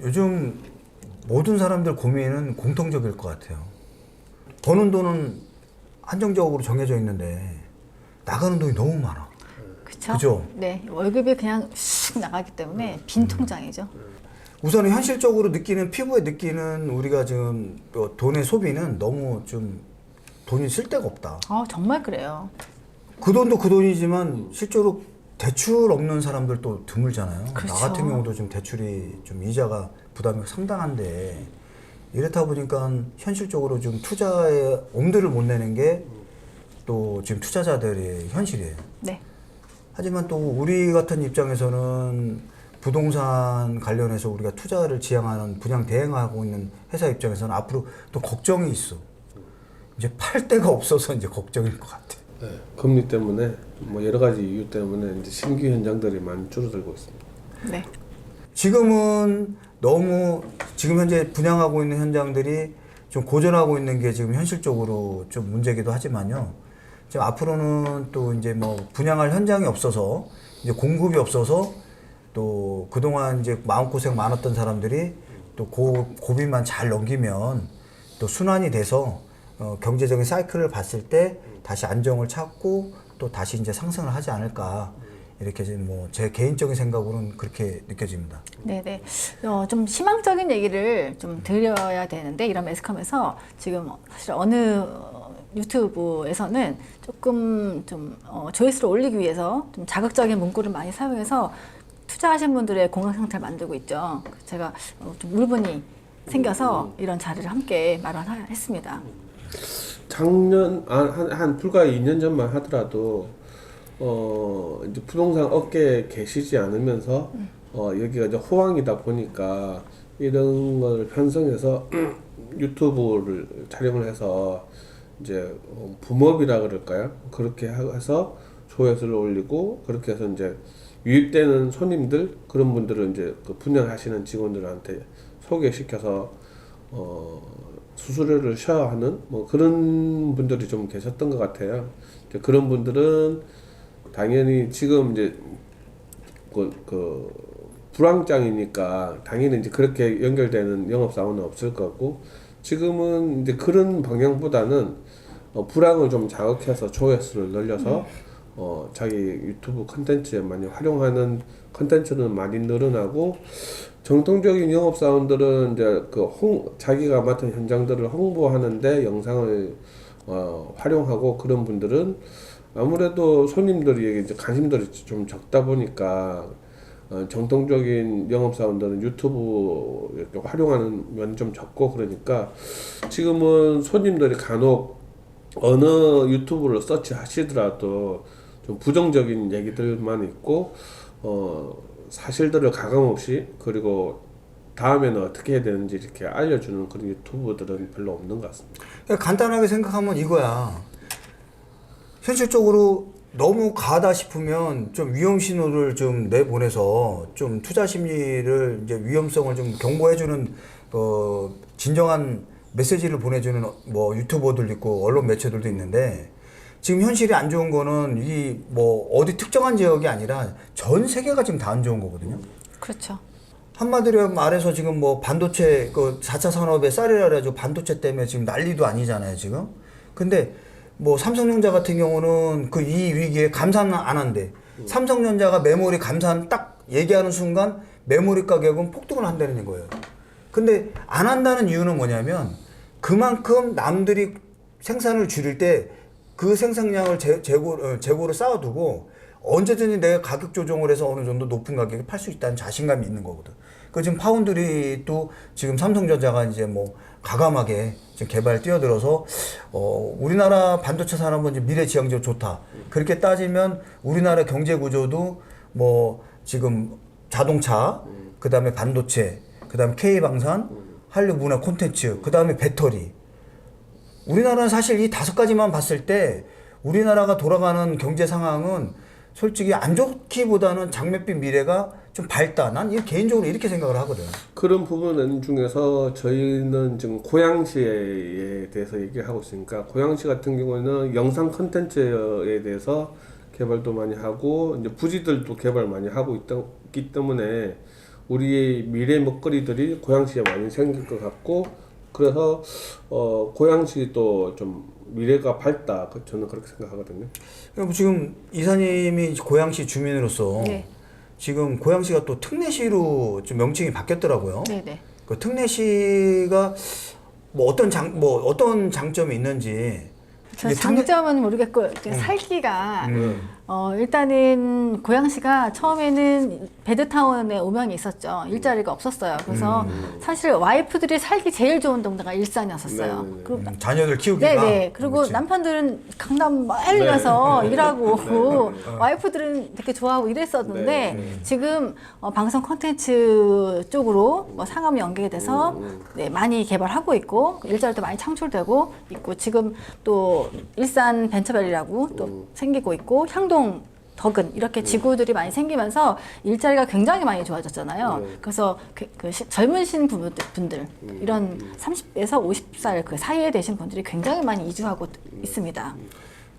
요즘 모든 사람들 고민은 공통적일 것 같아요. 버는 돈은 한정적으로 정해져 있는데 나가는 돈이 너무 많아. 그쵸? 그죠? 네, 월급이 그냥 쑥 나가기 때문에 빈 통장이죠. 우선 현실적으로 느끼는 피부에 느끼는 우리가 지금 돈의 소비는 너무 좀 돈이 쓸 데가 없다. 정말 그래요. 그 돈도 그 돈이지만 실제로 대출 없는 사람들도 드물잖아요. 그렇죠. 나 같은 경우도 지금 대출이 좀 이자가 부담이 상당한데 이렇다 보니까 현실적으로 좀 투자에 엄두를 못 내는 게 또 지금 투자자들의 현실이에요. 네. 하지만 또 우리 같은 입장에서는 부동산 관련해서 우리가 투자를 지향하는 분양 대행하고 있는 회사 입장에서는 앞으로 또 걱정이 있어. 이제 팔 데가 없어서 이제 걱정일 것 같아. 네, 금리 때문에 뭐 여러 가지 이유 때문에 이제 신규 현장들이 많이 줄어들고 있습니다. 네. 지금은 너무 지금 현재 분양하고 있는 현장들이 좀 고전하고 있는 게 지금 현실적으로 좀 문제기도 하지만요. 지금 앞으로는 또 이제 뭐 분양할 현장이 없어서 이제 공급이 없어서 또 그동안 이제 마음고생 많았던 사람들이 또 고비만 잘 넘기면 또 순환이 돼서 경제적인 사이클을 봤을 때 다시 안정을 찾고 또 다시 이제 상승을 하지 않을까. 이렇게 뭐 제 개인적인 생각으로는 그렇게 느껴집니다. 네네. 좀 희망적인 얘기를 좀 드려야 되는데 이런 매스컴에서 지금 사실 어느 유튜브에서는 조금 좀 조회수를 올리기 위해서 좀 자극적인 문구를 많이 사용해서 투자하신 분들의 공감 상태를 만들고 있죠. 제가 좀 울분이 생겨서 이런 자리를 함께 마련했습니다. 작년 한 불과 2년 전만 하더라도 이제 부동산 업계에 계시지 않으면서 여기가 이제 호황이다 보니까 이런 걸 편성해서 유튜브를 촬영을 해서 이제 붐업이라 그럴까요? 그렇게 해서 조회수를 올리고 그렇게 해서 이제 유입되는 손님들 그런 분들은 이제 그 분양하시는 직원들한테 소개시켜서 수수료를 쉬어야 하는 뭐 그런 분들이 좀 계셨던 것 같아요. 이제 그런 분들은 당연히 지금 이제 그 불황장이니까 당연히 이제 그렇게 연결되는 영업사원은 없을 거고 지금은 이제 그런 방향보다는 불황을 좀 자극해서 조회수를 늘려서 자기 유튜브 컨텐츠에 많이 활용하는 컨텐츠는 많이 늘어나고 정통적인 영업사원들은 이제 자기가 맡은 현장들을 홍보하는데 영상을 활용하고 그런 분들은 아무래도 손님들이 이제 관심들이 좀 적다 보니까 정통적인 영업사원들은 유튜브 이렇게 활용하는 면이 좀 적고 그러니까 지금은 손님들이 간혹 어느 유튜브를 서치 하시더라도 좀 부정적인 얘기들만 있고 사실들을 가감없이 그리고 다음에는 어떻게 해야 되는지 이렇게 알려주는 그런 유튜브들은 별로 없는 것 같습니다. 간단하게 생각하면 이거야. 현실적으로 너무 과하다 싶으면 좀 위험 신호를 좀 내보내서 좀 투자 심리를 이제 위험성을 좀 경고해주는 진정한 메시지를 보내주는 뭐 유튜버들도 있고 언론 매체들도 있는데 지금 현실이 안 좋은 거는 이 뭐 어디 특정한 지역이 아니라 전 세계가 지금 다 안 좋은 거거든요. 그렇죠. 한마디로 말해서 지금 뭐 반도체 그 4차 산업의 쌀이라 그래가지고 반도체 때문에 지금 난리도 아니잖아요 지금. 근데 뭐 삼성전자 같은 경우는 그 이 위기에 감산 안 한대. 삼성전자가 메모리 감산 딱 얘기하는 순간 메모리 가격은 폭등을 한다는 거예요. 근데 안 한다는 이유는 뭐냐면 그만큼 남들이 생산을 줄일 때 그 생산량을 재고를 쌓아두고 언제든지 내가 가격 조정을 해서 어느 정도 높은 가격에 팔 수 있다는 자신감이 있는 거거든. 그 지금 파운드리도 지금 삼성전자가 이제 뭐 과감하게 지금 개발 뛰어들어서 우리나라 반도체 산업은 이제 미래지향적으로 좋다. 그렇게 따지면 우리나라 경제 구조도 뭐 지금 자동차, 그 다음에 반도체, 그 다음에 K방산, 한류 문화 콘텐츠, 그 다음에 배터리. 우리나라는 사실 이 5가지만 봤을 때 우리나라가 돌아가는 경제 상황은 솔직히 안 좋기보다는 장밋빛 미래가 좀 밝다. 난 개인적으로 이렇게 생각을 하거든. 그런 부분 중에서 저희는 지금 고양시에 대해서 얘기하고 있으니까 고양시 같은 경우에는 영상 컨텐츠에 대해서 개발도 많이 하고 이제 부지들도 개발 많이 하고 있기 때문에 우리의 미래 먹거리들이 고양시에 많이 생길 것 같고 그래서 고양시 또 좀 미래가 밝다 저는 그렇게 생각하거든요. 그럼 지금 이사님이 고양시 주민으로서 네. 지금 고양시가 또 특례시로 좀 명칭이 바뀌었더라고요. 네네. 그 특례시가 뭐 어떤 장점이 있는지. 저 이게 장점은 모르겠고 살기가 일단은 고양시가 처음에는 베드타운에 오면이 있었죠. 일자리가 없었어요. 그래서 사실 와이프들이 살기 제일 좋은 동네가 일산이었었어요. 네네네. 그리고 자녀들 키우기가. 네네. 그리고 그렇지. 남편들은 강남 멀리 네. 가서 네. 일하고 와이프들은 되게 좋아하고 이랬었는데 네. 지금 방송 콘텐츠 쪽으로 뭐 상업이 연계가 돼서 네, 많이 개발하고 있고 일자리도 많이 창출되고 있고 지금 또 일산 벤처밸리라고 또 생기고 있고 향동 덕은 이렇게 지구들이 많이 생기면서 일자리가 굉장히 많이 좋아졌잖아요. 그래서 젊은 신부분들 이런 30에서 50살 그 사이에 되신 분들이 굉장히 많이 이주하고 있습니다.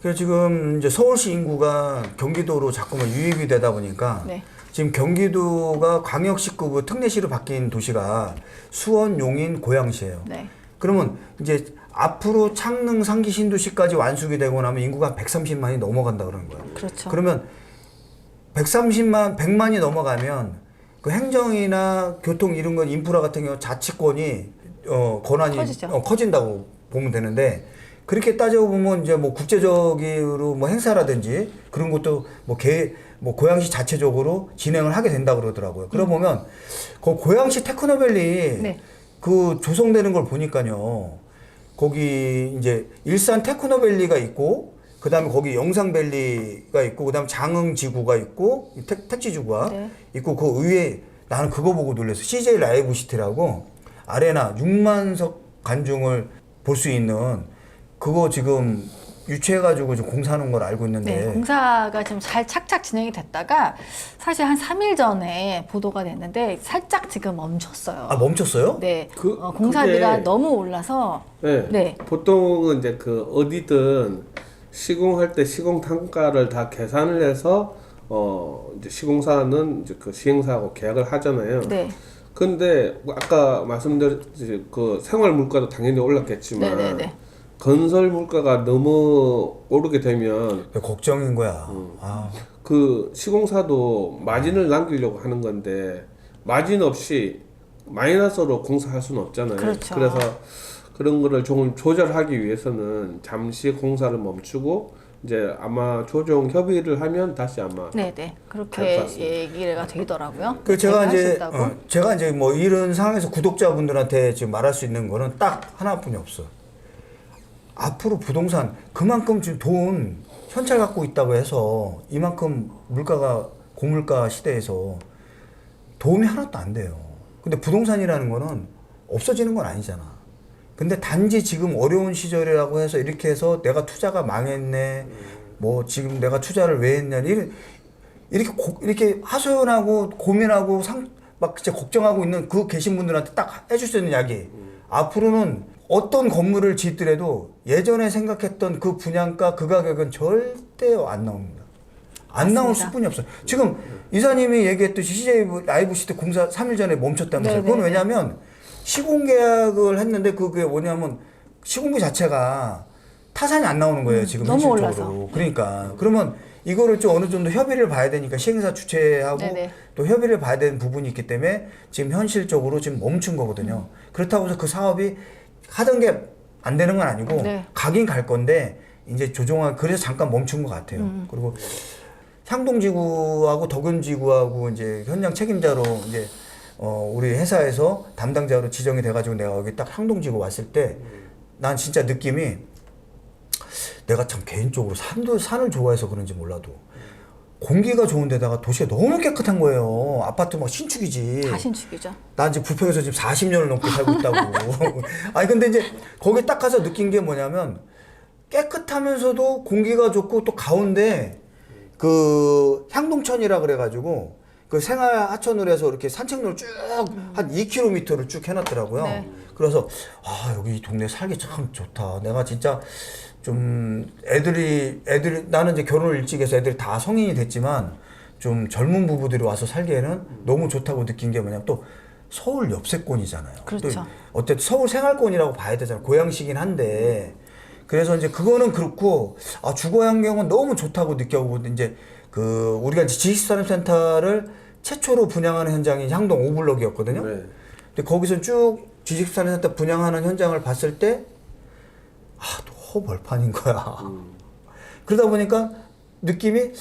그래서 지금 이제 서울시 인구가 경기도로 자꾸만 유입이 되다 보니까 네. 지금 경기도가 광역시급 특례시로 바뀐 도시가 수원, 용인, 고양시예요. 네. 그러면 이제 앞으로 창릉, 상기, 신도시까지 완숙이 되고 나면 인구가 130만이 넘어간다 그러는 거예요. 그렇죠. 그러면 130만, 100만이 넘어가면 그 행정이나 교통 이런 건 인프라 같은 경우 자치권이 권한이 커지죠. 커진다고 보면 되는데 그렇게 따져보면 이제 뭐 국제적으로 뭐 행사라든지 그런 것도 뭐 고양시 자체적으로 진행을 하게 된다 그러더라고요. 그러고 보면 그 고양시 테크노밸리 네. 그 조성되는 걸 보니까요. 거기 이제 일산 테크노밸리가 있고 그다음에 거기 영상밸리가 있고 그다음에 장흥지구가 있고 택지지구가 네. 있고 그 위에 나는 그거 보고 놀랐어. CJ 라이브 시티라고 아레나 6만석 관중을 볼 수 있는 그거 지금 유치해가지고 지금 공사하는 걸 알고 있는데. 네, 공사가 지금 잘 착착 진행이 됐다가 사실 한 3일 전에 보도가 됐는데 살짝 지금 멈췄어요. 아 멈췄어요? 네, 그- 공사비가 그게- 너무 올라서 네. 네. 보통은 이제 그 어디든 시공할 때 시공 단가를 다 계산을 해서 이제 시공사는 이제 그 시행사하고 계약을 하잖아요. 네. 근데 뭐 아까 말씀드렸듯이 그 생활 물가도 당연히 올랐겠지만 네네네. 건설 물가가 너무 오르게 되면 걱정인 거야. 아. 그 시공사도 마진을 남기려고 하는 건데 마진 없이 마이너스로 공사할 수는 없잖아요. 그렇죠. 그래서 그런 거를 조금 조절하기 위해서는 잠시 공사를 멈추고 이제 아마 조정 협의를 하면 다시 아마 네네 될 그렇게 것 같습니다. 얘기가 되더라고요. 그 제가 할수 이제 있다고. 제가 이제 뭐 이런 상황에서 구독자분들한테 지금 말할 수 있는 거는 딱 하나뿐이 없어. 앞으로 부동산 그만큼 지금 돈 현찰 갖고 있다고 해서 이만큼 물가가 고물가 시대에서 도움이 하나도 안 돼요. 근데 부동산이라는 거는 없어지는 건 아니잖아. 근데 단지 지금 어려운 시절이라고 해서 이렇게 해서 내가 투자가 망했네. 뭐 지금 내가 투자를 왜 했냐. 이렇게 하소연하고 고민하고 막 진짜 걱정하고 있는 그 계신 분들한테 딱 해줄 수 있는 이야기. 앞으로는 어떤 건물을 짓더라도 예전에 생각했던 그 분양가 그 가격은 절대 안 나옵니다. 안 나올 맞습니다. 수뿐이 없어요. 지금 이사님이 얘기했듯이 CJ 라이브 시티 공사 3일 전에 멈췄다면서요. 네네. 그건 왜냐면 시공 계약을 했는데 그게 뭐냐면 시공비 자체가 타산이 안 나오는 거예요. 지금 너무 현실적으로. 올라서. 그러니까 그러면 이거를 좀 어느 정도 협의를 봐야 되니까 시행사 주체하고 네네. 또 협의를 봐야 되는 부분이 있기 때문에 지금 현실적으로 지금 멈춘 거거든요. 그렇다고 해서 그 사업이 하던 게 안 되는 건 아니고 네. 가긴 갈 건데 이제 그래서 잠깐 멈춘 것 같아요. 그리고 향동지구하고 덕은지구하고 이제 현장 책임자로 이제 우리 회사에서 담당자로 지정이 돼가지고 내가 여기 딱 향동지구 왔을 때 난 진짜 느낌이 내가 참 개인적으로 산을 좋아해서 그런지 몰라도 공기가 좋은 데다가 도시가 너무 깨끗한 거예요. 아파트 막 신축이지. 다 신축이죠. 난 지금 부평에서 지금 40년을 넘게 살고 있다고. 아니 근데 이제 거기 딱 가서 느낀 게 뭐냐면 깨끗하면서도 공기가 좋고 또 가운데 그 향동천이라 그래가지고 그 생활 하천으로 해서 이렇게 산책로를 쭉 한 2km를 쭉 해놨더라고요. 네. 그래서 아 여기 이 동네 살기 참 좋다. 내가 진짜 좀 애들이 나는 이제 결혼을 일찍 해서 애들이 다 성인이 됐지만 좀 젊은 부부들이 와서 살기에는 너무 좋다고 느낀 게 뭐냐면 또 서울 옆세권이잖아요. 그렇죠. 또 어쨌든 서울 생활권이라고 봐야 되잖아요. 고양시긴 한데. 그래서 이제 그거는 그렇고 주거 환경은 너무 좋다고 느껴보고 이제 그 우리가 이제 지식산업센터를 최초로 분양하는 현장이 향동 5블럭이었거든요. 네. 근데 거기서 쭉 지식산업센터 분양하는 현장을 봤을 때 너무 벌판인 거야. 그러다 보니까 느낌이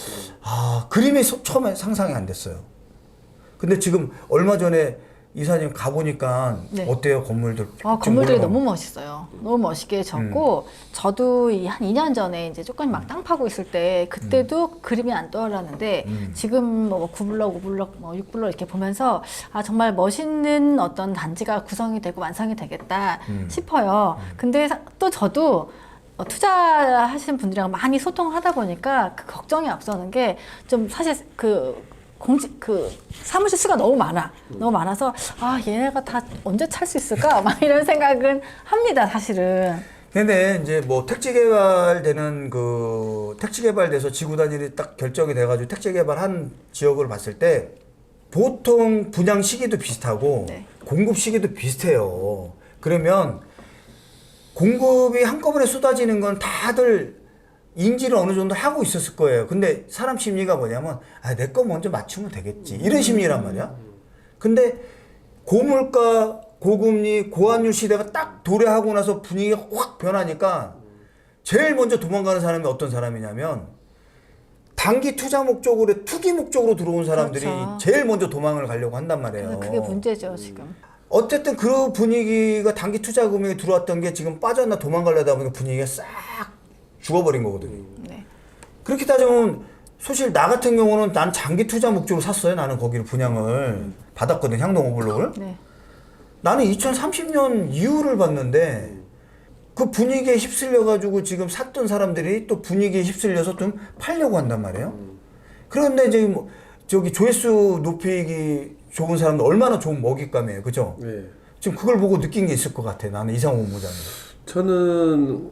그림이 처음에 상상이 안 됐어요. 근데 지금 얼마 전에 이사님 가보니까 네. 어때요 건물들? 건물들이 너무 멋있어요. 너무 멋있게 졌고 저도 한 2년 전에 이제 조금 막 땅 파고 있을 때 그때도 그림이 안 떠올랐는데 지금 뭐 9블럭, 5블럭, 뭐 6블럭 이렇게 보면서 정말 멋있는 어떤 단지가 구성이 되고 완성이 되겠다 싶어요. 근데 또 저도 투자하시는 분들이랑 많이 소통하다 보니까 그 걱정이 앞서는 게 좀 사실 그 사무실 수가 너무 많아. 너무 많아서, 얘네가 다 언제 찰 수 있을까? 막 이런 생각은 합니다, 사실은. 근데 이제 뭐 택지 개발돼서 지구 단위로 딱 결정이 돼가지고 택지 개발한 지역을 봤을 때 보통 분양 시기도 비슷하고 네. 공급 시기도 비슷해요. 그러면 공급이 한꺼번에 쏟아지는 건 다들 인지를 어느 정도 하고 있었을 거예요. 근데 사람 심리가 뭐냐면 내 거 먼저 맞추면 되겠지 이런 심리란 말이야. 근데 고물가 고금리 고환율 시대가 딱 도래하고 나서 분위기가 확 변하니까 제일 먼저 도망가는 사람이 어떤 사람이냐면 단기 투자 목적으로 투기 목적으로 들어온 사람들이 그렇죠. 제일 먼저 도망을 가려고 한단 말이에요. 그게 문제죠, 지금. 어쨌든 그 분위기가 단기 투자 금액이 들어왔던 게 지금 빠졌나 도망가려다 보니까 분위기가 싹 죽어버린 거거든요. 네. 그렇게 따지면 사실 나 같은 경우는 난 장기 투자 목적으로 샀어요. 나는 거기를 분양을 받았거든. 향동 오블록을. 네. 나는 2030년 이후를 봤는데 그 분위기에 휩쓸려가지고 지금 샀던 사람들이 또 분위기에 휩쓸려서 좀 팔려고 한단 말이에요. 그런데 이제 뭐 저기 조회수 높이기 좋은 사람들 얼마나 좋은 먹잇감이에요. 그죠? 네. 지금 그걸 보고 느낀 게 있을 것 같아. 나는 이상호 본부장님. 저는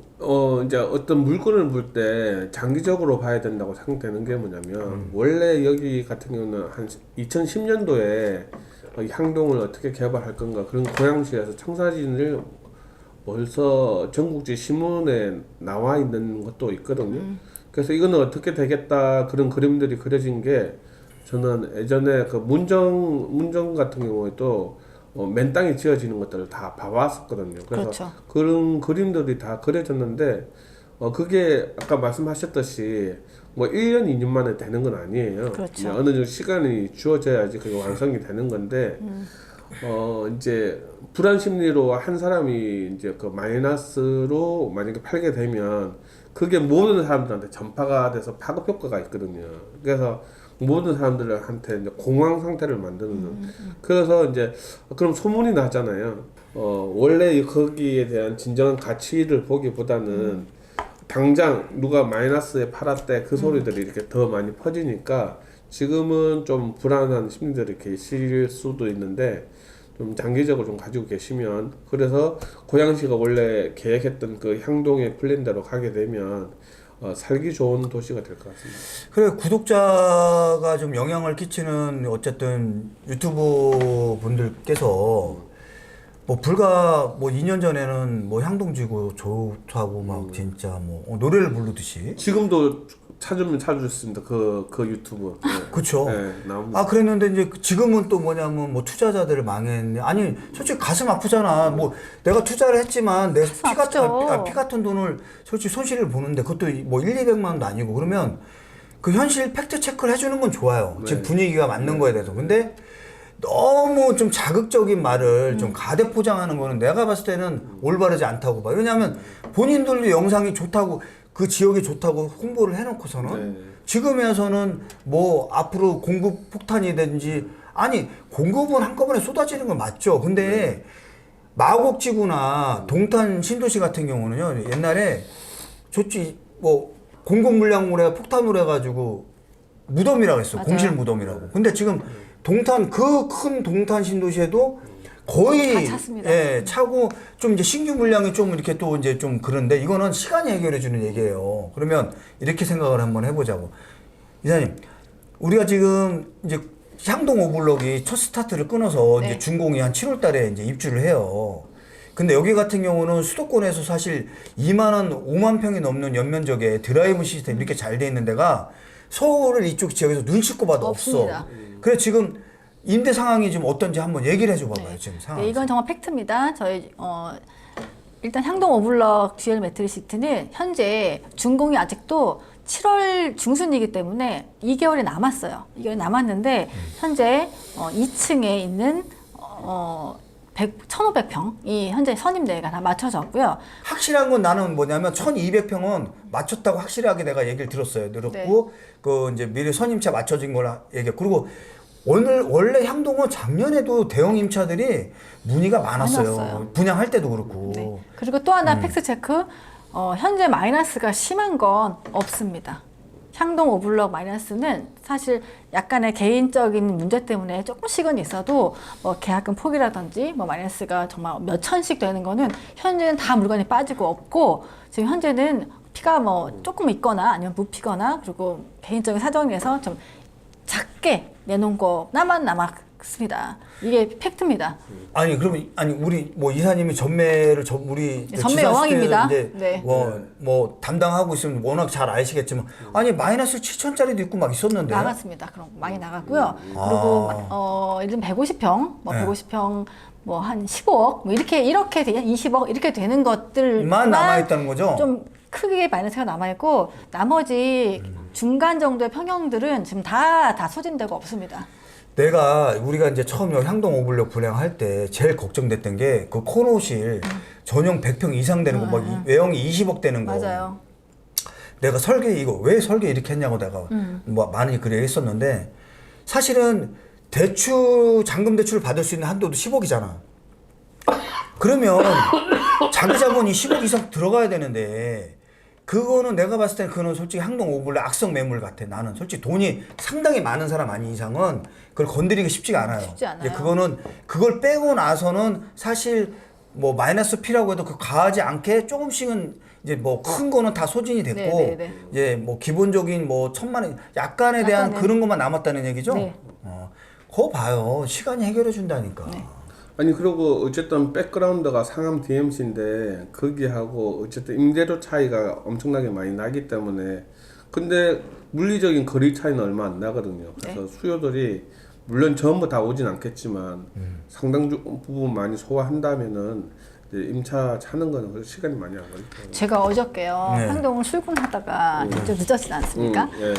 이제 어떤 물건을 볼 때 장기적으로 봐야 된다고 생각되는 게 뭐냐면 원래 여기 같은 경우는 한 2010년도에 향동을 어떻게 개발할 건가 그런 고양시에서 청사진을 벌써 전국지 신문에 나와 있는 것도 있거든요. 그래서 이거는 어떻게 되겠다 그런 그림들이 그려진 게 저는 예전에 그 문정 같은 경우에도 맨 땅에 지어지는 것들을 다 봐왔었거든요. 그래서 그렇죠. 그런 그림들이 다 그려졌는데 그게 아까 말씀하셨듯이 뭐 1년, 2년 만에 되는 건 아니에요. 그렇죠. 이제 어느 정도 시간이 주어져야지 그게 완성이 되는 건데 이제 불안 심리로 한 사람이 이제 그 마이너스로 만약에 팔게 되면 그게 모든 사람들한테 전파가 돼서 파급 효과가 있거든요. 그래서 모든 사람들한테 이제 공황 상태를 만드는. 그래서 이제 그럼 소문이 나잖아요. 원래 거기에 대한 진정한 가치를 보기보다는 당장 누가 마이너스에 팔았대 그 소리들이 이렇게 더 많이 퍼지니까 지금은 좀 불안한 심리들이 계실 수도 있는데 좀 장기적으로 좀 가지고 계시면 그래서 고양시가 원래 계획했던 그 향동의 플랜대로 가게 되면 살기 좋은 도시가 될 것 같습니다. 그래 구독자가 좀 영향을 끼치는 어쨌든 유튜브 분들께서 뭐 불과 뭐 2년 전에는 뭐 향동지구 좋다고 막 진짜 뭐 노래를 부르듯이 지금도 찾으면 찾을 수 있습니다. 그 유튜브. 네. 그쵸. 네, 나옵니다. 그랬는데 이제 지금은 또 뭐냐면 뭐 투자자들을 망했네. 아니 솔직히 가슴 아프잖아. 뭐 내가 투자를 했지만 내 피 같은 피 같은 돈을 솔직히 손실을 보는데 그것도 뭐 1,200만 원도 아니고 그러면 그 현실 팩트 체크를 해주는 건 좋아요. 네. 지금 분위기가 맞는 거에 대해서. 근데 너무 좀 자극적인 말을 좀 가대 포장하는 거는 내가 봤을 때는 올바르지 않다고 봐. 왜냐하면 본인들도 영상이 좋다고 그 지역이 좋다고 홍보를 해놓고서는 지금에서는 뭐 앞으로 공급 폭탄이든지 아니 공급은 한꺼번에 쏟아지는 건 맞죠. 근데 마곡지구나 동탄 신도시 같은 경우는요 옛날에 좋지 뭐 공급 물량물에 폭탄으로 해가지고 무덤이라고 했어. 맞아요. 공실 무덤이라고. 근데 지금 동탄 그 큰 동탄 신도시에도 거의 다 찼습니다. 예, 차고 좀 이제 신규 물량이 좀 이렇게 또 이제 좀 그런데 이거는 시간이 해결해 주는 얘기예요. 그러면 이렇게 생각을 한번 해보자고. 이사님 우리가 지금 이제 향동 오블럭이 첫 스타트를 끊어서 네. 이제 준공이 한 7월 달에 이제 입주를 해요. 근데 여기 같은 경우는 수도권에서 사실 5만 평이 넘는 연면적에 드라이브 시스템 이렇게 잘 돼 있는 데가 서울을 이쪽 지역에서 눈씻고 봐도 없습니다. 없어. 그래 지금 임대 상황이 좀 어떤지 한번 얘기를 해줘 봐봐요. 네. 지금 상황. 네, 이건 정말 팩트입니다. 저희 일단 향동 오블럭 듀얼 매트리스 시트는 현재 준공이 아직도 7월 중순이기 때문에 2개월이 남았어요. 2개월이 남았는데 현재 2층에 있는 1,500평이 현재 선임대가 다 맞춰졌고요. 확실한 건 나는 뭐냐면 1,200평은 맞췄다고 확실하게 내가 얘기를 들었어요. 들었고 그 이제 미래 선임차 맞춰진 걸 얘기해. 그리고 원래 향동은 작년에도 대형 임차들이 문의가 많았어요. 많았어요. 분양할 때도 그렇고. 네. 그리고 또 하나 팩트 체크. 현재 마이너스가 심한 건 없습니다. 향동 오블럭 마이너스는 사실 약간의 개인적인 문제 때문에 조금씩은 있어도 뭐 계약금 포기라든지 뭐 마이너스가 정말 몇 천씩 되는 거는 현재는 다 물건이 빠지고 없고 지금 현재는 피가 뭐 조금 있거나 아니면 무피거나 그리고 개인적인 사정에서 좀 작게 내놓은 거나만 남았습니다. 이게 팩트입니다. 아니 그러면 우리 뭐 이사님이 전매를 우리 네, 전매 여왕입니다. 이제 네. 뭐 담당하고 있으면 워낙 잘 아시겠지만 아니 마이너스 7천짜리도 있고 막 있었는데. 나갔습니다. 그럼 많이 나갔고요. 그리고 예를 들면 150평, 뭐 네. 150평 뭐 한 15억, 뭐 이렇게 20억 이렇게 되는 것들만 남아 있다는 거죠? 좀 크게 마이너스가 남아 있고 나머지 중간 정도의 평형들은 지금 다 소진되고 없습니다. 우리가 이제 처음 향동 오블럭 분양할 때 제일 걱정됐던 게 그 코너실 전용 100평 이상 되는 거, 막 외형이 20억 되는 거. 맞아요. 내가 왜 설계 이렇게 했냐고 내가 뭐 많이 그래 했었는데 사실은 잔금 대출을 받을 수 있는 한도도 10억이잖아. 그러면 자기 자본이 10억 이상 들어가야 되는데 그거는 내가 봤을 땐 그거는 솔직히 향동 오블럭 악성 매물 같아. 나는 솔직히 돈이 상당히 많은 사람 아닌 이상은 그걸 건드리기 쉽지가 않아요. 쉽지 않아요. 이제 그걸 빼고 나서는 사실 뭐 마이너스 P라고 해도 그 가하지 않게 조금씩은 이제 뭐 큰 거는 다 소진이 됐고 네. 이제 뭐 기본적인 뭐 1,000만 원 약간에 대한 약간은. 그런 것만 남았다는 얘기죠? 네. 그거 봐요. 시간이 해결해 준다니까. 네. 아니 그리고 어쨌든 백그라운드가 상암 DMC인데 거기하고 어쨌든 임대료 차이가 엄청나게 많이 나기 때문에 근데 물리적인 거리 차이는 얼마 안 나거든요. 그래서 수요들이 물론 전부 다 오진 않겠지만 상당 부분 많이 소화한다면은 이제 임차 찾는 거는 시간이 많이 안 걸리죠. 제가 어저께요. 네. 향동을 출근하다가 좀 늦었지 않습니까? 예.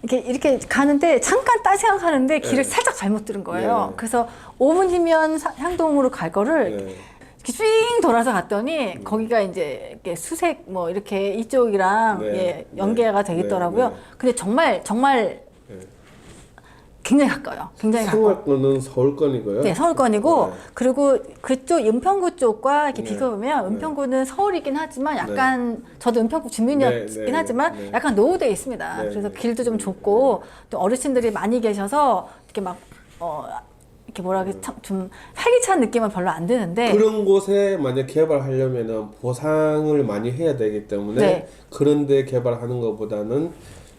이렇게 가는데 잠깐 딴 생각하는데 길을 살짝 잘못 들은 거예요. 네. 그래서 5분 뒤면 향동으로 갈 거를 네. 이렇게 삥 돌아서 갔더니 거기가 이제 이렇게 수색 뭐 이렇게 이쪽이랑 네. 연계가 네. 되겠더라고요. 네. 근데 정말 네. 굉장히 가까워요. 굉장히 가까워. 서울 거는 서울권이고요. 네, 서울권이고 네. 그리고 그쪽 은평구 쪽과 이렇게 네. 비교하면 네. 은평구는 서울이긴 하지만 약간 저도 은평구 주민이었긴 네. 하지만 네. 약간 노후돼 있습니다. 네. 그래서 길도 좀 좁고 또 어르신들이 많이 계셔서 이렇게 막 이렇게 뭐라 그래 좀 활기찬 느낌은 별로 안 드는데 그런 곳에 만약 개발하려면은 보상을 많이 해야 되기 때문에 네. 그런데 개발하는 것보다는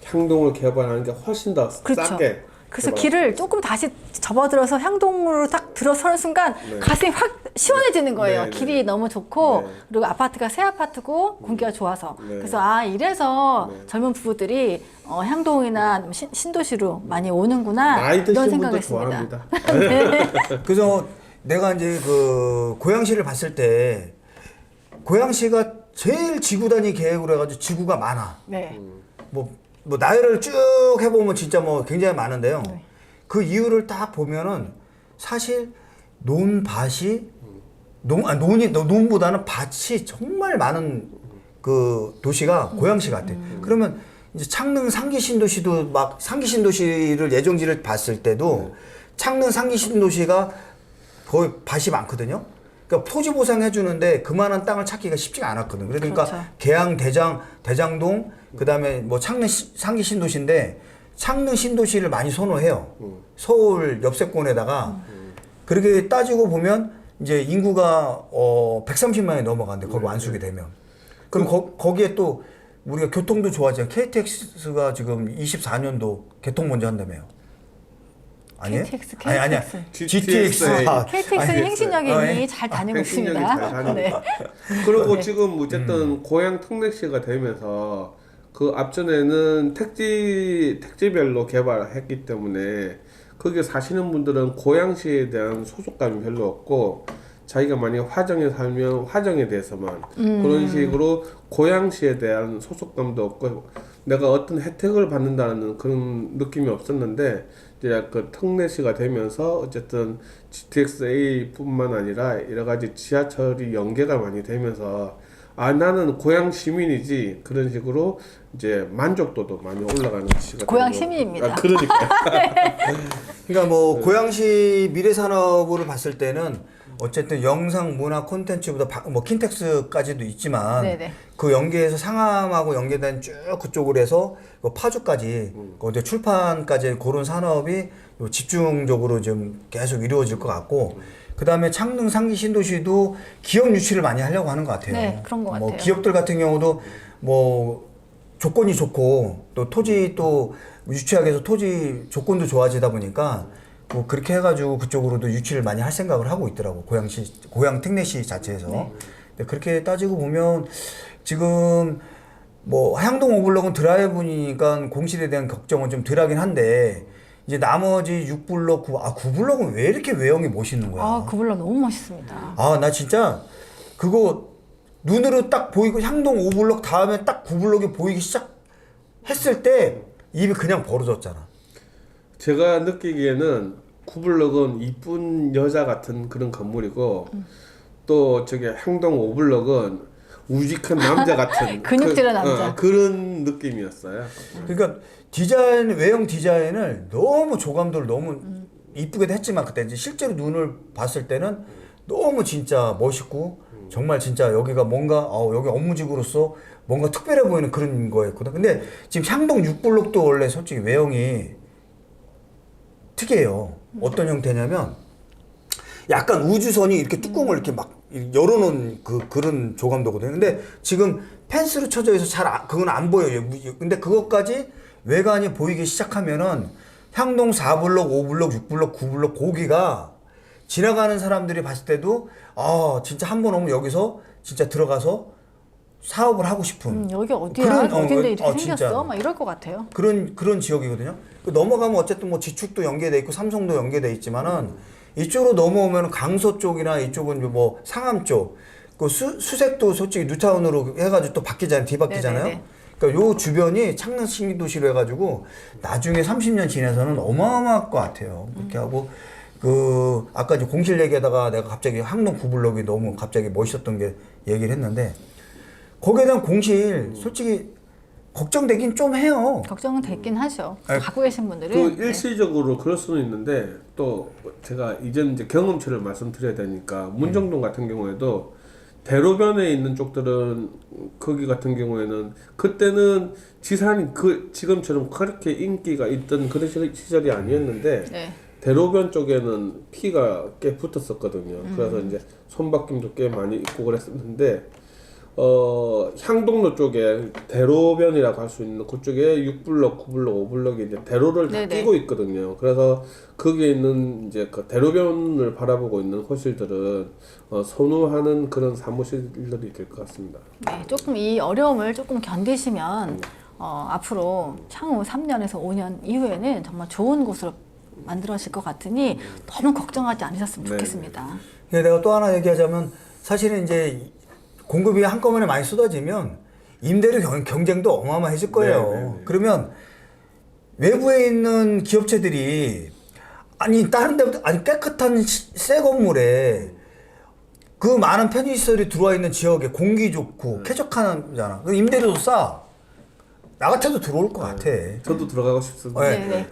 향동을 개발하는 게 훨씬 더 그렇죠. 싸게. 그래서 개발할 길을 조금 다시 접어들어서 향동으로 딱 들어서는 순간 네. 가슴이 확 시원해지는 거예요. 네, 네. 길이 너무 좋고 네. 그리고 아파트가 새 아파트고 공기가 좋아서 네. 그래서 이래서 네. 젊은 부부들이 향동이나 아니면 신도시로 많이 오는구나 나이 이런 드신 생각을 분들 했습니다. 좋아합니다. 그래서 내가 이제 그 고양시를 봤을 때 고양시가 제일 지구 단위 계획으로 해가지고 지구가 많아. 네. 뭐 나열을 쭉 해보면 진짜 뭐 굉장히 많은데요. 네. 그 이유를 딱 보면은 사실 논보다는 밭이 정말 많은 그 도시가 고양시 같아. 그러면 이제 창릉 상기 신도시도 막 상기 신도시를 예정지를 봤을 때도 창릉 상기 신도시가 거의 밭이 많거든요. 그러니까 토지 보상해 주는데 그만한 땅을 찾기가 쉽지가 않았거든. 그러니까 그렇죠. 계양, 대장동, 그다음에 뭐 창릉 상기 신도시인데 창릉 신도시를 많이 선호해요. 서울 옆세권에다가 그렇게 따지고 보면 이제 인구가 130만이 넘어가는데 거기 완수게 되면 그럼 거기에 또 우리가 교통도 좋아지잖아. KTX가 지금 24년도 개통 먼저 한다며요. 아니에요? KTX, 아니야. GTX. KTX는 행신역에 어, 이미 잘 다니고 행신역이 있습니다. 잘 다니고 네. 그리고 지금 어쨌든 고향 특례시가 되면서 그 앞전에는 택지별로 개발했기 때문에 거기에 사시는 분들은 고향시에 대한 소속감이 별로 없고 자기가 만약에 화정에 살면 화정에 대해서만 그런 식으로 고향시에 대한 소속감도 없고 내가 어떤 혜택을 받는다는 그런 느낌이 없었는데 이제 그 특례시가 되면서 어쨌든 GTX-A뿐만 아니라 여러 가지 지하철이 연계가 많이 되면서 아 나는 고향 시민이지 그런 식으로 이제 만족도도 많이 올라가는 시가 고향 되는 시민입니다. 아, 그러니까 그러니까 뭐 고양시 미래산업을 봤을 때는 어쨌든 영상 문화 콘텐츠보다 뭐 킨텍스까지도 있지만 네네. 그 연계해서 상암하고 연계된 쭉 그쪽으로 해서 그 파주까지 그 이제 출판까지 그런 산업이 집중적으로 좀 계속 이루어질 것 같고 그 다음에 창릉 상기 신도시도 기업 유치를 많이 하려고 하는 것 같아요. 네, 그런 것 뭐 같아요. 기업들 같은 경우도 뭐 조건이 좋고 또 토지 또 유치하게 해서 토지 조건도 좋아지다 보니까 뭐 그렇게 해가지고 그쪽으로도 유치를 많이 할 생각을 하고 있더라고 고향 특례시 자체에서. 근데 그렇게 따지고 보면 지금 뭐 향동 오블록은 드라이브니까 공실에 대한 걱정은 좀 덜하긴 한데 이제 나머지 6블록 9블록은 왜 이렇게 외형이 멋있는 거야? 아, 그 블럭 너무 멋있습니다. 아, 나 진짜 그거 눈으로 딱 보이고 향동 5블록 다음에 딱 9블록이 보이기 시작했을 때 입이 그냥 벌어졌잖아. 제가 느끼기에는 구블럭은 이쁜 여자 같은 그런 건물이고 또 저기 향동 오블럭은 우직한 남자 같은 근육질한 남자. 그런 느낌이었어요. 그러니까 외형 디자인을 너무 조감도를 너무 이쁘게도 했지만 그때 이제 실제로 눈을 봤을 때는 너무 진짜 멋있고 정말 진짜 여기가 뭔가 여기 업무직으로서 뭔가 특별해 보이는 그런 거였거든. 근데 지금 향동 6블록도 원래 솔직히 외형이 특이해요. 어떤 형태냐면 약간 우주선이 이렇게 뚜껑을 이렇게 막 열어놓은 그런 조감도거든요. 근데 지금 펜스로 쳐져 있어서 그건 안 보여요. 근데 그것까지 외관이 보이기 시작하면은 향동 4블록, 5블록, 6블록, 9블록 고기가 지나가는 사람들이 봤을 때도 진짜 한 번 오면 여기서 진짜 들어가서 사업을 하고 싶은 여기 어디야? 그런, 어딘데 이렇게 진짜. 생겼어? 막 이럴 것 같아요. 그런 지역이거든요. 넘어가면 어쨌든 뭐 지축도 연계돼 있고 삼성도 연계돼 있지만은 이쪽으로 넘어오면 강서 쪽이나 이쪽은 뭐 상암 쪽, 그 수색도 솔직히 뉴타운으로 해가지고 또 바뀌잖아요. 뒤바뀌잖아요. 네네네. 그러니까 요 주변이 창릉 신도시로 해가지고 나중에 30년 지나서는 어마어마할 것 같아요. 그렇게 하고 그 아까 이제 공실 얘기하다가 내가 갑자기 항동 9블록이 너무 갑자기 멋있었던 게 얘기를 했는데 거기에 대한 공실 솔직히 걱정되긴 좀 해요. 걱정은 됐긴 하죠. 아니, 갖고 계신 분들은. 그 네. 일시적으로 그럴 수는 있는데 또 제가 이제 경험치를 말씀드려야 되니까 문정동 같은 경우에도 대로변에 있는 쪽들은 거기 같은 경우에는 그때는 지산이 지금처럼 그렇게 인기가 있던 그런 시절이 아니었는데 네. 대로변 쪽에는 피가 꽤 붙었었거든요. 그래서 이제 손바뀜도 꽤 많이 있고 그랬었는데 향동로 쪽에 대로변이라고 할 수 있는 그쪽에 6블럭, 9블럭, 5블럭이 이제 대로를 다 네네. 끼고 있거든요. 그래서 거기에 있는 이제 그 대로변을 바라보고 있는 호실들은 선호하는 그런 사무실들이 될 것 같습니다. 네, 조금 이 어려움을 조금 견디시면 앞으로 향후 3년에서 5년 이후에는 정말 좋은 곳으로 만들어질 것 같으니 너무 걱정하지 않으셨으면 네. 좋겠습니다. 내가 또 하나 얘기하자면 사실은 이제 공급이 한꺼번에 많이 쏟아지면 임대료 경쟁도 어마어마해질 거예요. 네. 그러면 외부에 있는 기업체들이 다른 데보다 깨끗한 새 건물에 그 많은 편의시설이 들어와 있는 지역에 공기 좋고 쾌적하잖아. 임대료도 싸. 나 같아도 들어올 것 같아. 저도 들어가고 싶습니다. 네.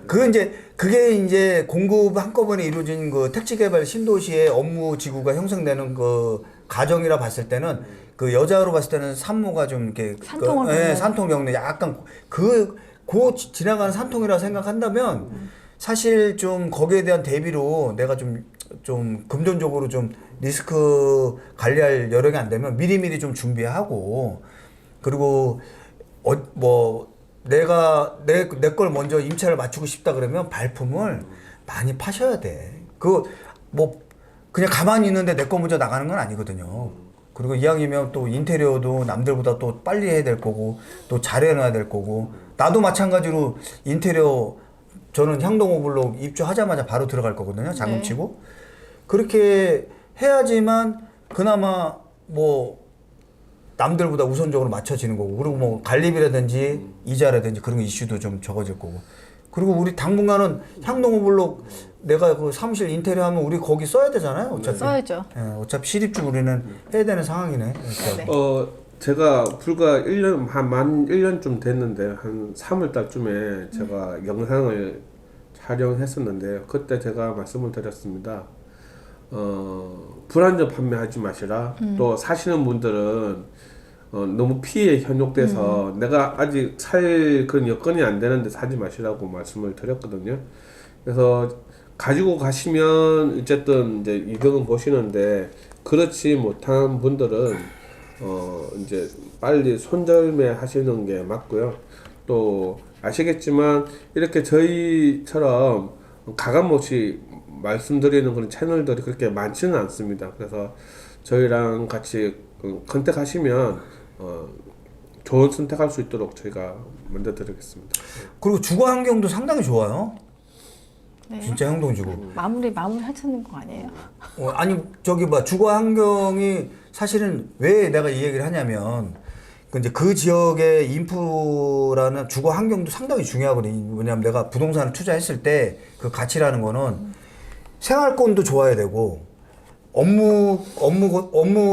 그게 이제 공급 한꺼번에 이루어진 그 택지개발 신도시의 업무 지구가 형성되는 그 과정이라 봤을 때는 그 여자로 봤을 때는 산모가 좀 이렇게 산통을 겪는. 산통 겪는 약간 지나가는 산통이라 생각한다면 사실 좀 거기에 대한 대비로 내가 좀 금전적으로 좀 리스크 관리할 여력이 안 되면 미리미리 좀 준비하고 그리고 뭐 내가 내 걸 먼저 임차를 맞추고 싶다 그러면 발품을 많이 파셔야 돼. 그 뭐 그냥 가만히 있는데 내 거 먼저 나가는 건 아니거든요. 그리고 이왕이면 또 인테리어도 남들보다 또 빨리 해야 될 거고 또 잘해놔야 될 거고 나도 마찬가지로 인테리어 저는 향동호블록 입주하자마자 바로 들어갈 거거든요. 자금 네. 치고 그렇게 해야지만 그나마 뭐 남들보다 우선적으로 맞춰지는 거고 그리고 뭐 관리비라든지 이자라든지 그런 이슈도 좀 적어질 거고 그리고 우리 당분간은 향동호블록 내가 그 사무실 인테리어 하면 우리 거기 써야 되잖아요. 어차피. 써야죠. 예, 어차피 실입주 우리는 해야 되는 상황이네. 그러니까. 네. 제가 불과 1년, 만 1년쯤 됐는데, 한 3월 달쯤에 제가 영상을 촬영했었는데요. 그때 제가 말씀을 드렸습니다. 불안전 판매하지 마시라. 또 사시는 분들은 너무 피해에 현혹돼서 내가 아직 살 그런 여건이 안 되는데 사지 마시라고 말씀을 드렸거든요. 그래서 가지고 가시면 어쨌든 이제 이득은 보시는데 그렇지 못한 분들은 이제 빨리 손절매 하시는 게 맞고요. 또 아시겠지만 이렇게 저희처럼 가감없이 말씀드리는 그런 채널들이 그렇게 많지는 않습니다. 그래서 저희랑 같이 컨택하시면 좋은 선택할 수 있도록 저희가 만들어 드리겠습니다. 그리고 주거 환경도 상당히 좋아요. 네. 진짜 향동지구. 마무리 하시는 거 아니에요? 아니 저기 뭐 주거 환경이 사실은 왜 내가 이 얘기를 하냐면 이제 그 지역의 인프라는 주거 환경도 상당히 중요하거든요. 왜냐하면 내가 부동산을 투자했을 때 그 가치라는 거는 생활권도 좋아야 되고 업무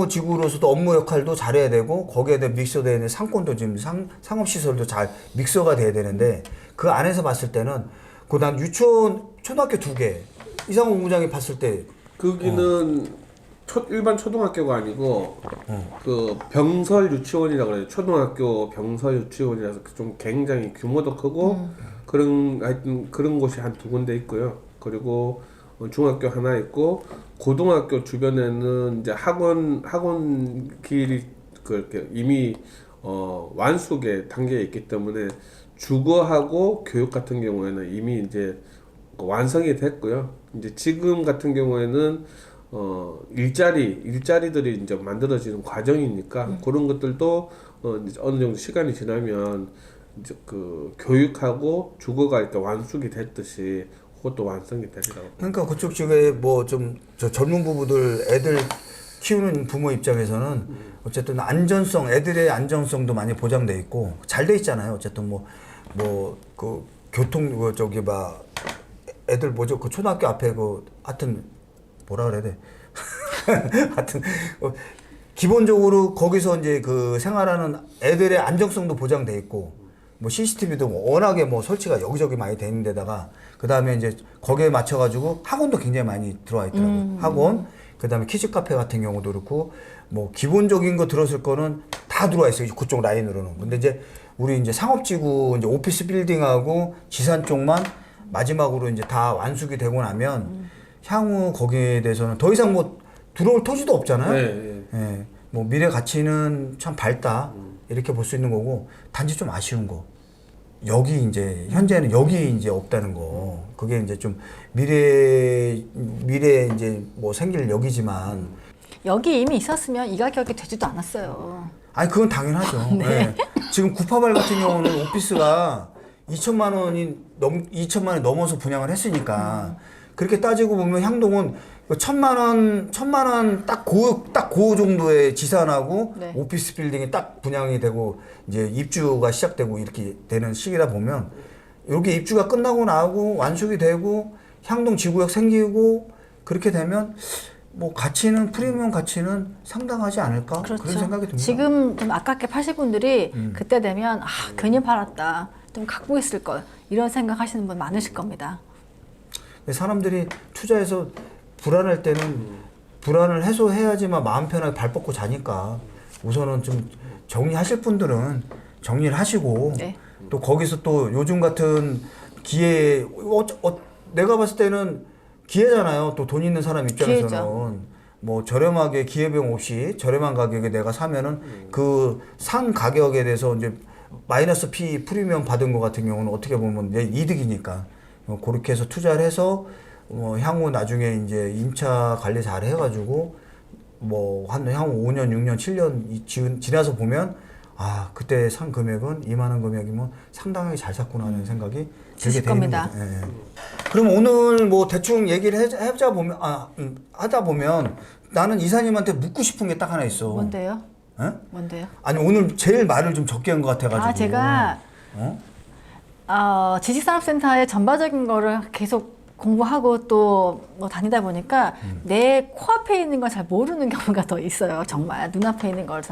지구로서도 업무 역할도 잘해야 되고 거기에 대해 믹서되어 있는 상권도 지금 상업시설도 잘 믹서가 돼야 되는데 그 안에서 봤을 때는 그다음 유치원 초등학교 2개 이상호 공장이 봤을 때 거기는 일반 초등학교가 아니고 그 병설 유치원이라고 그래요. 초등학교 병설 유치원이라서 좀 굉장히 규모도 크고 하여튼 그런 곳이 한 2군데 있고요. 그리고 중학교 하나 있고 고등학교 주변에는 이제 학원 길이 그렇게 이미 완숙의 단계에 있기 때문에 주거하고 교육 같은 경우에는 이미 이제 완성이 됐고요. 이제 지금 같은 경우에는 일자리들이 이제 만들어지는 과정이니까 그런 것들도 이제 어느 정도 시간이 지나면 이제 그 교육하고 주거가 이렇게 완숙이 됐듯이 그것도 완성이 되리라고. 그러니까 그쪽 지역에 뭐 좀 저 젊은 부부들 애들 키우는 부모 입장에서는 어쨌든 안전성 애들의 안전성도 많이 보장돼 있고 잘 돼 있잖아요. 어쨌든 뭐 그 교통 그 저기 막 애들 뭐죠 그 초등학교 앞에 그 하여튼 뭐라 그래야 돼 하여튼 기본적으로 거기서 이제 그 생활하는 애들의 안정성도 보장돼 있고 뭐 CCTV도 워낙에 뭐 설치가 여기저기 많이 돼 있는 데다가 그 다음에 이제 거기에 맞춰가지고 학원도 굉장히 많이 들어와 있더라고요. 학원, 그 다음에 키즈 카페 같은 경우도 그렇고 뭐 기본적인 거 들었을 거는 다 들어와 있어요. 그쪽 라인으로는. 근데 이제 우리 이제 상업지구 이제 오피스 빌딩하고 지산 쪽만 마지막으로 이제 다 완숙이 되고 나면 향후 거기에 대해서는 더 이상 뭐 들어올 토지도 없잖아요. 네. 예, 뭐 미래 가치는 참 밝다 이렇게 볼 수 있는 거고 단지 좀 아쉬운 거 여기 이제 현재는 여기 이제 없다는 거 그게 이제 좀 미래 이제 뭐 생길 여기지만 여기 이미 있었으면 이 가격이 되지도 않았어요. 아니 그건 당연하죠. 예. 지금 988 같은 경우는 오피스가 2천만 원이 넘어서 분양을 했으니까 그렇게 따지고 보면 향동은 1,000만 원 딱 그 정도의 지산하고 네. 오피스 빌딩이 딱 분양이 되고 이제 입주가 시작되고 이렇게 되는 시기다 보면 이렇게 입주가 끝나고 나고 완숙이 되고 향동 지구역 생기고 그렇게 되면 뭐 가치는 프리미엄 가치는 상당하지 않을까 그렇죠. 그런 생각이 듭니다. 지금 좀 아깝게 파실 분들이 그때 되면 괜히 팔았다. 좀 갖고 있을 걸. 이런 생각하시는 분 많으실 겁니다. 사람들이 투자해서 불안할 때는 불안을 해소해야지만 마음 편하게 발 뻗고 자니까 우선은 좀 정리하실 분들은 정리를 하시고 네. 또 거기서 또 요즘 같은 기회 내가 봤을 때는 기회잖아요. 또 돈 있는 사람 입장에서는 기회죠. 뭐 저렴하게 기회비용 없이 저렴한 가격에 내가 사면은 그 산 가격에 대해서 이제 마이너스 P 프리미엄 받은 거 같은 경우는 어떻게 보면 내 이득이니까 그렇게 해서 투자를 해서 향후 나중에 이제 임차 관리 잘 해가지고 향후 5년, 6년, 7년 지나서 보면 아 그때 산 금액은 이만한 금액이면 상당히 잘 샀구나 하는 생각이 들게 드실 됩니다. 겁니다. 예. 그럼 오늘 뭐 대충 얘기를 하자 보면 하다 보면 나는 이사님한테 묻고 싶은 게 딱 하나 있어. 뭔데요? 예? 뭔데요? 아니 오늘 제일 말을 좀 적게 한 것 같아가지고. 제가 지식산업센터의 전반적인 거를 계속 공부하고 또 뭐 다니다 보니까 내 코앞에 있는 걸 잘 모르는 경우가 더 있어요. 정말 눈앞에 있는 걸,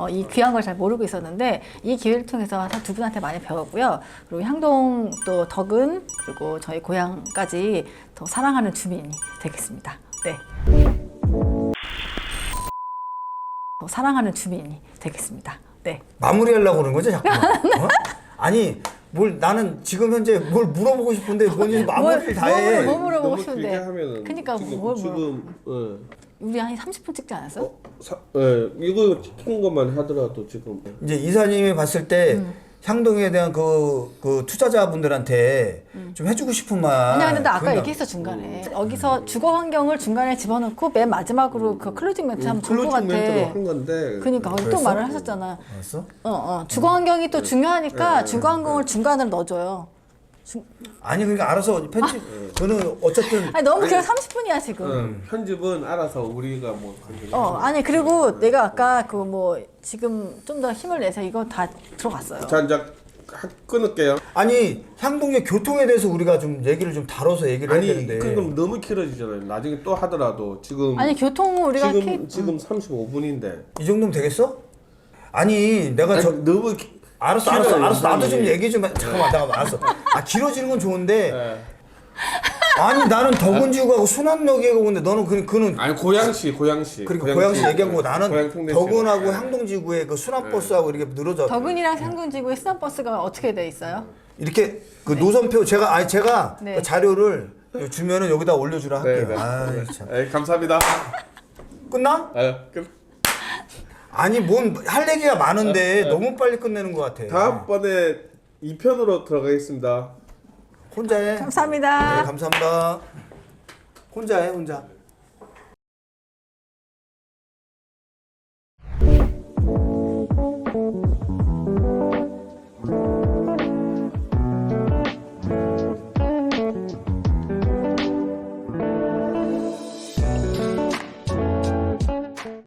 이 귀한 걸 잘 모르고 있었는데 이 기회를 통해서 두 분한테 많이 배웠고요. 그리고 향동 또 덕은 그리고 저희 고향까지 더 사랑하는 주민이 되겠습니다. 네. 더 사랑하는 주민이 되겠습니다. 네. 마무리하려고 그러는 거죠, 자꾸. 아니, 나는 지금 현재 뭘 물어보고 싶은데 뭔지 마무리를 다 해. 뭐 물어보고 너무 싶은데. 길게 하면은 그러니까 지금, 뭘 우리 한 30분 찍지 않았어? 이거 찍힌 것만 하더라도 지금 이제 이사님이 봤을 때 향동에 대한 그 투자자분들한테 좀 해주고 싶은 말. 아니야, 근데 나 아까 그러니까 얘기했어, 중간에. 여기서 주거 환경을 중간에 집어넣고 맨 마지막으로 그 클로징 멘트 하면 좋을 것 클로징 멘트로 같아. 한 건데. 그러니까 거기 또 그랬어? 말을 하셨잖아. 알았어? 주거 환경이 또 중요하니까 네, 주거 환경을 중간으로 넣어줘요. 아니 그러니까 알아서 편집. 저는 어쨌든 아니 너무 길어 30분이야 지금. 편집은 알아서 우리가 뭐 아니 그리고 내가 아까 그 뭐 지금 좀 더 힘을 내서 이거 다 들어갔어요. 자 이제 끊을게요. 아니 향동의 교통에 대해서 우리가 좀 얘기를 좀 다뤄서 얘기를 해야 되는데. 그럼 너무 길어지잖아요. 나중에 또 하더라도 지금 아니 교통 우리가 지금 35분인데. 이 정도면 되겠어? 아니 내가 너무 알았어 나도 좀 얘기 좀 잠깐만 알았어. 길어지는 건 좋은데 네. 아니 나는 덕은지구하고 순환역 얘기하고 근데 너는 그는 아니 고양시 그러니까 고양시 얘기한 거 나는 고양 통대시. 덕은하고 향동지구의 그 순환버스하고 이렇게 늘어져 덕은이랑 향동지구의 수산버스가 어떻게 돼 있어요? 이렇게 그 노선표 제가 네. 그 자료를 주면은 여기다 올려주라 할게요. 네. 아이, 참. 감사합니다. 끝나? 끝. 아니 뭔 할 얘기가 많은데 너무 빨리 끝내는 것 같아. 다음번에 2편으로 들어가겠습니다. 혼자 해. 감사합니다. 네, 감사합니다. 혼자 해 혼자.